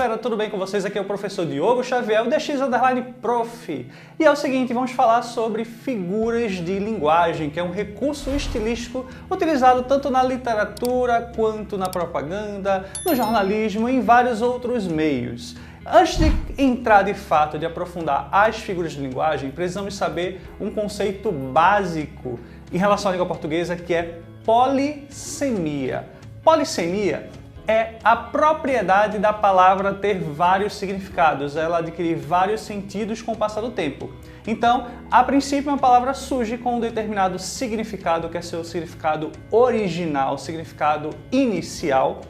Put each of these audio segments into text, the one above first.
galera, tudo bem com vocês? Aqui é o professor Diogo Xavier, o DX_Prof. E é o seguinte, vamos falar sobre figuras de linguagem, que é um recurso estilístico utilizado tanto na literatura, quanto na propaganda, no jornalismo e em vários outros meios. Antes de entrar de fato, de aprofundar as figuras de linguagem, precisamos saber um conceito básico em relação à língua portuguesa, que é polissemia. Polissemia é a propriedade da palavra ter vários significados, ela adquirir vários sentidos com o passar do tempo. Então, a princípio, uma palavra surge com um determinado significado, que é seu significado original, significado inicial.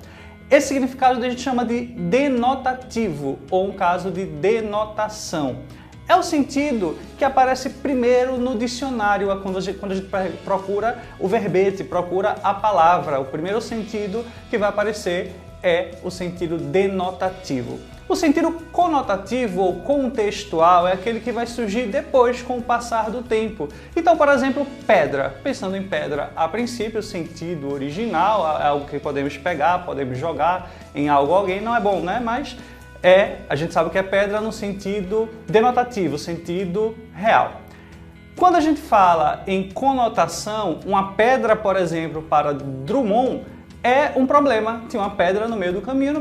Esse significado a gente chama de denotativo, ou um caso de denotação. É o sentido que aparece primeiro no dicionário, quando a gente procura o verbete, procura a palavra. O primeiro sentido que vai aparecer é o sentido denotativo. O sentido conotativo ou contextual é aquele que vai surgir depois com o passar do tempo. Então, por exemplo, pedra. Pensando em pedra, a princípio o sentido original é algo que podemos pegar, podemos jogar em algo ou alguém, não é bom, né? Mas a gente sabe que é pedra no sentido denotativo, sentido real. Quando a gente fala em conotação, uma pedra, por exemplo, para Drummond, é um problema. Tinha uma pedra no meio do caminho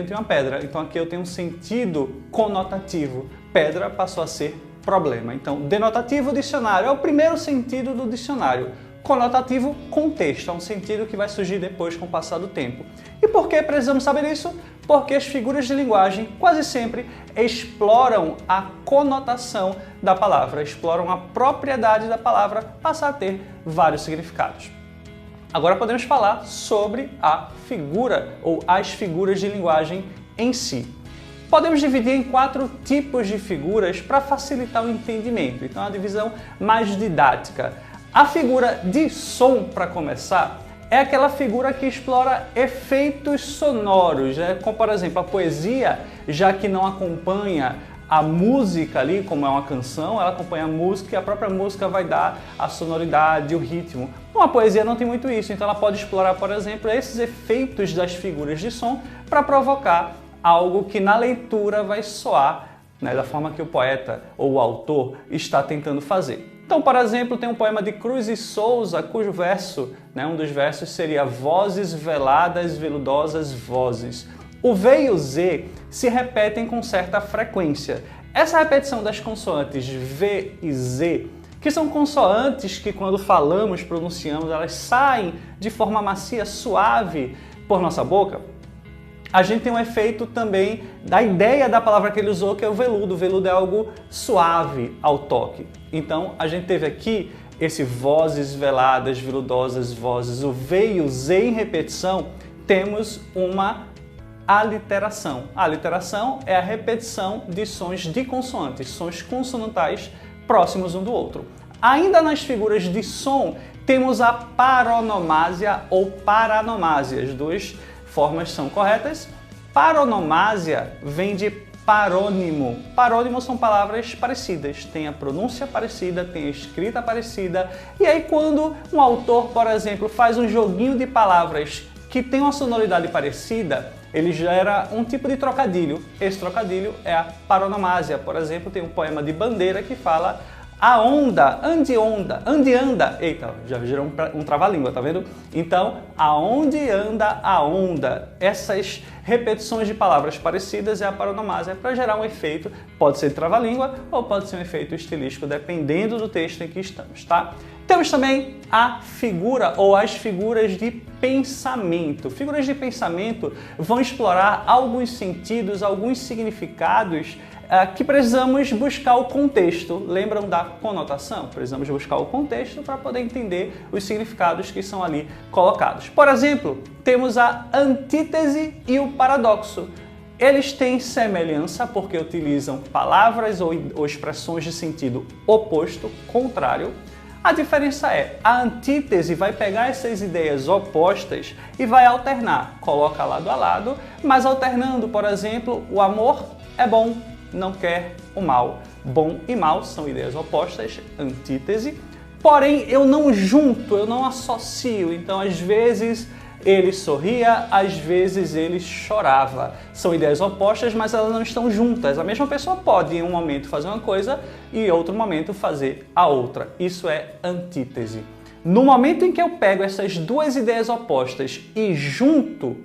tinha uma pedra. Então aqui eu tenho um sentido conotativo. Pedra passou a ser problema. Então, denotativo, dicionário, é o primeiro sentido do dicionário. Conotativo, contexto, é um sentido que vai surgir depois com o passar do tempo. E por que precisamos saber isso? Porque as figuras de linguagem quase sempre exploram a conotação da palavra, exploram a propriedade da palavra passar a ter vários significados. Agora podemos falar sobre a figura ou as figuras de linguagem em si. Podemos dividir em 4 tipos de figuras para facilitar o entendimento. Então, a divisão mais didática. A figura de som, para começar, é aquela figura que explora efeitos sonoros, né? Como, por exemplo, a poesia, já que não acompanha a música ali, como é uma canção, ela acompanha a música e a própria música vai dar a sonoridade, o ritmo. Uma poesia não tem muito isso, então ela pode explorar, por exemplo, esses efeitos das figuras de som para provocar algo que na leitura vai soar, né, da forma que o poeta ou o autor está tentando fazer. Então, por exemplo, tem um poema de Cruz e Souza, cujo verso, um dos versos seria vozes veladas, veludosas vozes. O V e o Z se repetem com certa frequência. Essa repetição das consoantes V e Z, que são consoantes que quando falamos, pronunciamos, elas saem de forma macia, suave por nossa boca, a gente tem um efeito também da ideia da palavra que ele usou, que é o veludo. O veludo é algo suave ao toque. Então, a gente teve aqui esse vozes veladas, veludosas vozes. O V e o Z em repetição, temos uma aliteração. A aliteração é a repetição de sons de consoantes, sons consonantais próximos um do outro. Ainda nas figuras de som, temos a paronomásia ou paranomásia. As duas formas são corretas. Paronomásia vem de parônimo. Parônimo são palavras parecidas, tem a pronúncia parecida, tem a escrita parecida. E aí quando um autor, por exemplo, faz um joguinho de palavras que tem uma sonoridade parecida, ele gera um tipo de trocadilho. Esse trocadilho é a paronomásia. Por exemplo, tem um poema de Bandeira que fala a onda, ande anda. Eita, já gerou um trava-língua, tá vendo? Então, aonde anda a onda? Essas repetições de palavras parecidas é a paronomásia para gerar um efeito, pode ser trava-língua ou pode ser um efeito estilístico, dependendo do texto em que estamos, tá? Temos também a figura ou as figuras de pensamento. Figuras de pensamento vão explorar alguns sentidos, alguns significados que precisamos buscar o contexto. Lembram da conotação? Precisamos buscar o contexto para poder entender os significados que são ali colocados. Por exemplo, temos a antítese e o paradoxo. Eles têm semelhança porque utilizam palavras ou expressões de sentido oposto, contrário. A diferença é, a antítese vai pegar essas ideias opostas e vai alternar, coloca lado a lado, mas alternando, por exemplo, o amor é bom, não quer o mal. Bom e mal são ideias opostas, antítese, porém eu não junto, eu não associo, então às vezes ele sorria, às vezes ele chorava. São ideias opostas, mas elas não estão juntas. A mesma pessoa pode em um momento fazer uma coisa e em outro momento fazer a outra. Isso é antítese. No momento em que eu pego essas duas ideias opostas e junto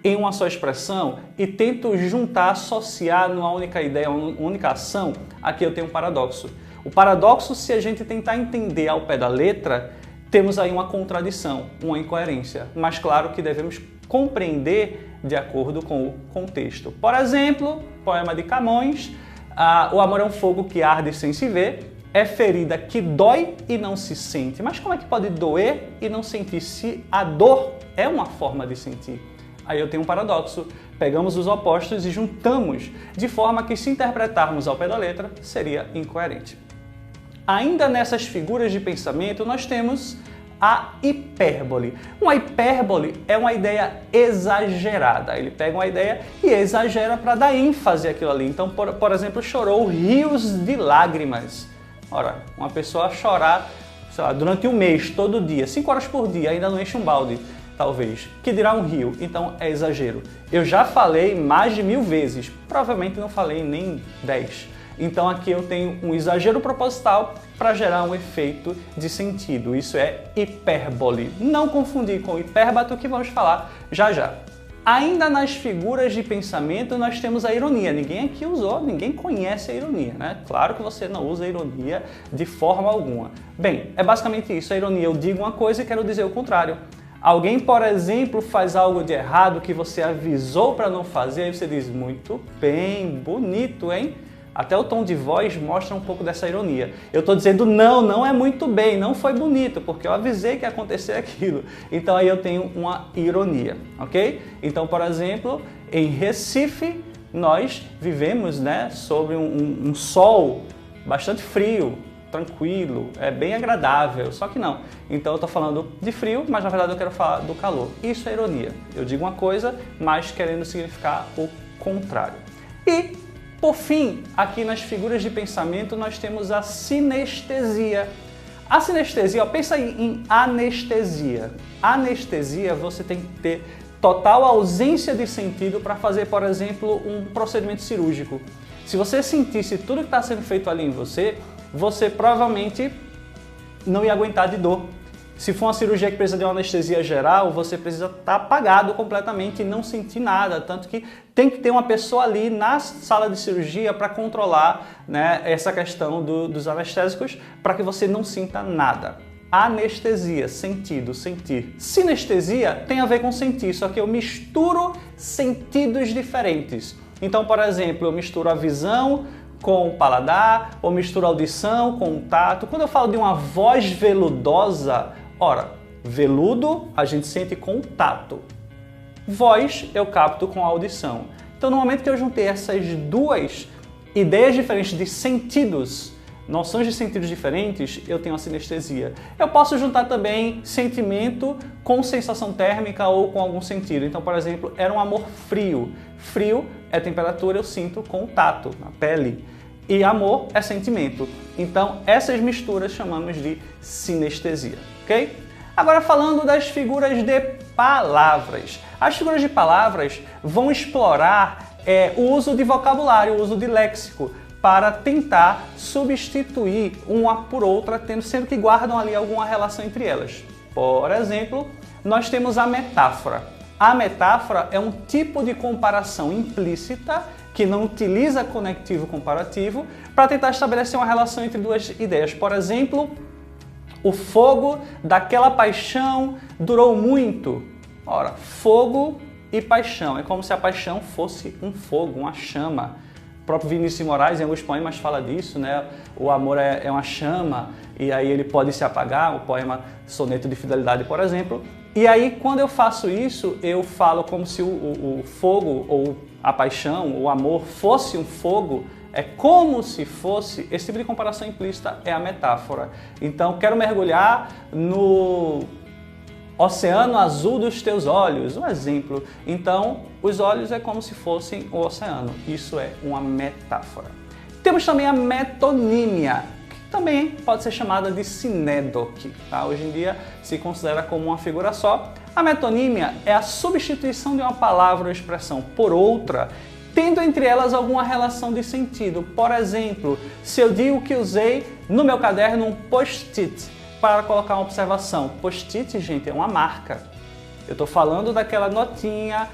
em uma só expressão e tento juntar, associar numa única ideia, uma única ação, aqui eu tenho um paradoxo. O paradoxo, se a gente tentar entender ao pé da letra, temos aí uma contradição, uma incoerência, mas claro que devemos compreender de acordo com o contexto. Por exemplo, poema de Camões, o amor é um fogo que arde sem se ver, é ferida que dói e não se sente. Mas como é que pode doer e não sentir se a dor é uma forma de sentir? Aí eu tenho um paradoxo. Pegamos os opostos e juntamos, de forma que se interpretarmos ao pé da letra, seria incoerente. Ainda nessas figuras de pensamento, nós temos a hipérbole. Uma hipérbole é uma ideia exagerada. Ele pega uma ideia e exagera para dar ênfase àquilo ali. Então, por exemplo, chorou rios de lágrimas. Ora, uma pessoa chorar, sei lá, durante um mês, todo dia, 5 horas por dia, ainda não enche um balde, talvez. Que dirá um rio? Então é exagero. Eu já falei mais de 1000 vezes, provavelmente não falei nem 10. Então aqui eu tenho um exagero proposital para gerar um efeito de sentido. Isso é hipérbole. Não confundir com hipérbato, que vamos falar já já. Ainda nas figuras de pensamento nós temos a ironia. Ninguém aqui usou, ninguém conhece a ironia, né? Claro que você não usa a ironia de forma alguma. Bem, é basicamente isso. A ironia, eu digo uma coisa e quero dizer o contrário. Alguém, por exemplo, faz algo de errado que você avisou para não fazer, aí você diz, muito bem, bonito, hein? Até o tom de voz mostra um pouco dessa ironia. Eu estou dizendo não, não é muito bem, não foi bonito, porque eu avisei que ia acontecer aquilo. Então aí eu tenho uma ironia, ok? Então, por exemplo, em Recife, nós vivemos, né, sobre um sol bastante frio, tranquilo, é bem agradável, só que não. Então eu estou falando de frio, mas na verdade eu quero falar do calor. Isso é ironia. Eu digo uma coisa, mas querendo significar o contrário. E por fim, aqui nas figuras de pensamento, nós temos a sinestesia. A sinestesia, ó, pensa aí em anestesia. Anestesia, você tem que ter total ausência de sentido para fazer, por exemplo, um procedimento cirúrgico. Se você sentisse tudo que está sendo feito ali em você, você provavelmente não ia aguentar de dor. Se for uma cirurgia que precisa de uma anestesia geral, você precisa estar apagado completamente e não sentir nada. Tanto que tem que ter uma pessoa ali na sala de cirurgia para controlar, né, essa questão dos anestésicos para que você não sinta nada. Anestesia, sentido, sentir. Sinestesia tem a ver com sentir, só que eu misturo sentidos diferentes. Então, por exemplo, eu misturo a visão com o paladar, ou misturo a audição com o tato. Quando eu falo de uma voz veludosa, ora, veludo a gente sente com o tato. Voz eu capto com a audição. Então, no momento que eu juntei essas duas ideias diferentes de sentidos, noções de sentidos diferentes, eu tenho a sinestesia. Eu posso juntar também sentimento com sensação térmica ou com algum sentido. Então, por exemplo, era um amor frio. Frio é temperatura, eu sinto com o tato, na pele. E amor é sentimento. Então, essas misturas chamamos de sinestesia, ok? Agora, falando das figuras de palavras. As figuras de palavras vão explorar o uso de vocabulário, o uso de léxico, para tentar substituir uma por outra, sendo que guardam ali alguma relação entre elas. Por exemplo, nós temos a metáfora. A metáfora é um tipo de comparação implícita que não utiliza conectivo comparativo para tentar estabelecer uma relação entre duas ideias. Por exemplo, o fogo daquela paixão durou muito. Ora, fogo e paixão. É como se a paixão fosse um fogo, uma chama. O próprio Vinícius de Moraes, em alguns poemas, fala disso, né? O amor é uma chama e aí ele pode se apagar, o poema Soneto de Fidelidade, por exemplo. E aí, quando eu faço isso, eu falo como se o fogo ou a paixão, o amor fosse um fogo, é como se fosse, esse tipo de comparação implícita é a metáfora. Então, quero mergulhar no oceano azul dos teus olhos, um exemplo. Então, os olhos é como se fossem o oceano. Isso é uma metáfora. Temos também a metonímia, que também pode ser chamada de sinédoque. Tá? Hoje em dia se considera como uma figura só. A metonímia é a substituição de uma palavra ou expressão por outra, tendo entre elas alguma relação de sentido. Por exemplo, se eu digo que usei no meu caderno um post-it para colocar uma observação. Post-it, gente, é uma marca. Eu estou falando daquela notinha,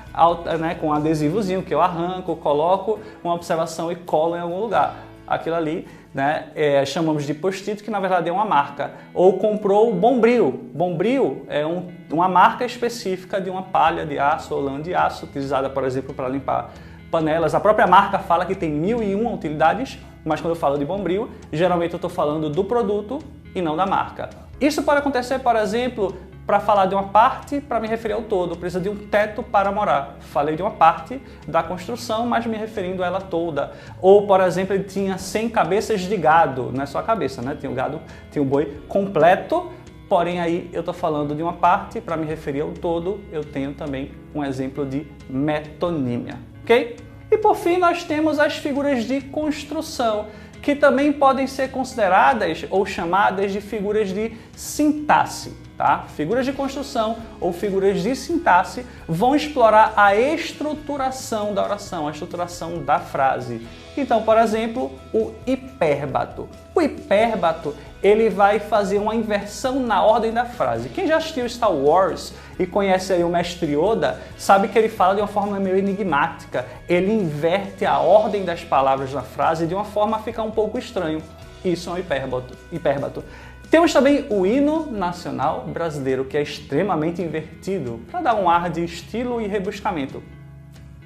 né, com um adesivozinho que eu arranco, coloco uma observação e colo em algum lugar. Aquilo ali, né, chamamos de post-it, que na verdade é uma marca. Ou comprou o Bombril. Bombril é uma marca específica de uma palha de aço ou lã de aço, utilizada, por exemplo, para limpar panelas. A própria marca fala que tem 1001 utilidades, mas quando eu falo de Bombril, geralmente eu estou falando do produto e não da marca. Isso pode acontecer, por exemplo, para falar de uma parte, para me referir ao todo. Precisa de um teto para morar. Falei de uma parte da construção, mas me referindo a ela toda. Ou, por exemplo, ele tinha 100 cabeças de gado. Não é só a cabeça, né? Tinha o gado, tinha o boi completo. Porém, aí eu estou falando de uma parte, para me referir ao todo, eu tenho também um exemplo de metonímia. Ok? E por fim, nós temos as figuras de construção, que também podem ser consideradas ou chamadas de figuras de sintaxe. Tá? Figuras de construção ou figuras de sintaxe vão explorar a estruturação da oração, a estruturação da frase. Então, por exemplo, o hipérbato. O hipérbato, ele vai fazer uma inversão na ordem da frase. Quem já assistiu Star Wars e conhece aí o mestre Yoda, sabe que ele fala de uma forma meio enigmática. Ele inverte a ordem das palavras na frase de uma forma a ficar um pouco estranho. Isso é um hipérbato. Temos também o hino nacional brasileiro, que é extremamente invertido, para dar um ar de estilo e rebuscamento.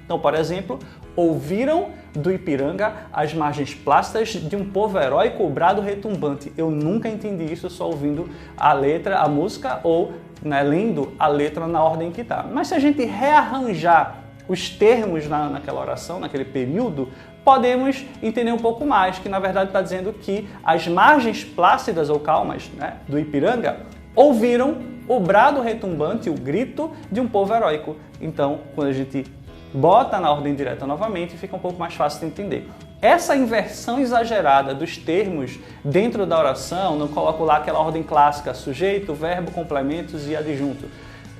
Então, por exemplo, ouviram do Ipiranga as margens plácidas de um povo heróico, o brado retumbante. Eu nunca entendi isso só ouvindo a letra, a música ou, né, lendo a letra na ordem que está. Mas se a gente rearranjar os termos naquela oração, naquele período, podemos entender um pouco mais, que na verdade está dizendo que as margens plácidas ou calmas, né, do Ipiranga ouviram o brado retumbante, o grito de um povo heróico. Então, quando a gente bota na ordem direta novamente, fica um pouco mais fácil de entender. Essa inversão exagerada dos termos dentro da oração, não coloco lá aquela ordem clássica, sujeito, verbo, complementos e adjunto.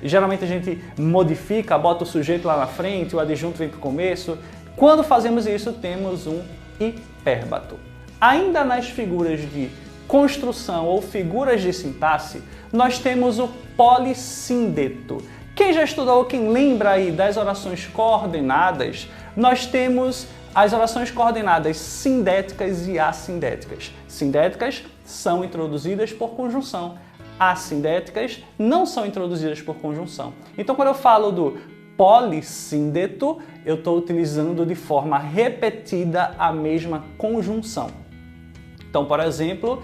Geralmente a gente modifica, bota o sujeito lá na frente, o adjunto vem para o começo. Quando fazemos isso, temos um hipérbato. Ainda nas figuras de construção ou figuras de sintaxe, nós temos o polissíndeto. Quem já estudou, quem lembra aí das orações coordenadas, nós temos as orações coordenadas sindéticas e assindéticas. Sindéticas são introduzidas por conjunção. Assindéticas não são introduzidas por conjunção. Então, quando eu falo do polissíndeto, eu estou utilizando de forma repetida a mesma conjunção. Então, por exemplo,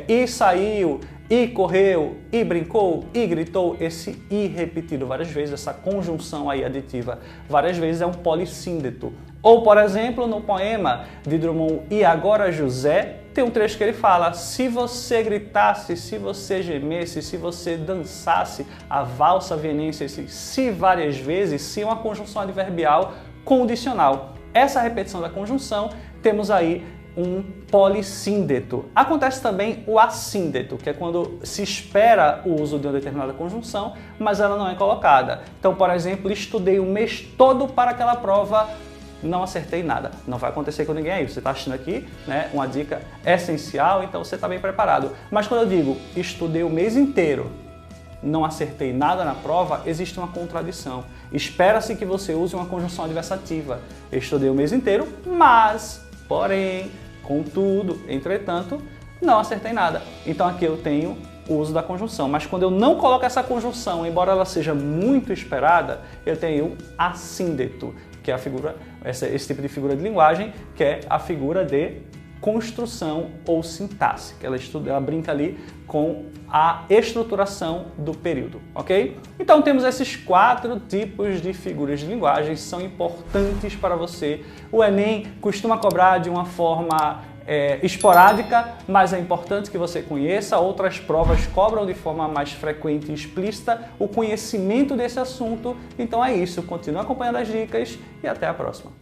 e saiu, e correu, e brincou, e gritou. Esse i repetido várias vezes, essa conjunção aí aditiva várias vezes é um polissíndeto. Ou, por exemplo, no poema de Drummond, E Agora José, tem um trecho que ele fala: se você gritasse, se você gemesse, se você dançasse, a valsa vienense, esse se várias vezes, se é uma conjunção adverbial condicional. Essa repetição da conjunção, temos aí um polissíndeto. Acontece também o assíndeto, que é quando se espera o uso de uma determinada conjunção, mas ela não é colocada. Então, por exemplo, estudei o mês todo para aquela prova, não acertei nada. Não vai acontecer com ninguém aí. Você está assistindo aqui, né, uma dica essencial, então você está bem preparado. Mas quando eu digo estudei o mês inteiro, não acertei nada na prova, existe uma contradição. Espera-se que você use uma conjunção adversativa. Estudei o mês inteiro, mas, porém, contudo, entretanto, não acertei nada. Então aqui eu tenho o uso da conjunção. Mas quando eu não coloco essa conjunção, embora ela seja muito esperada, eu tenho o assíndeto, que é a figura, esse tipo de figura de linguagem, que é a figura de construção ou sintaxe, que ela brinca ali com a estruturação do período, ok? Então temos esses 4 tipos de figuras de linguagem, são importantes para você. O Enem costuma cobrar de uma forma esporádica, mas é importante que você conheça. Outras provas cobram de forma mais frequente e explícita o conhecimento desse assunto. Então é isso, continue acompanhando as dicas e até a próxima.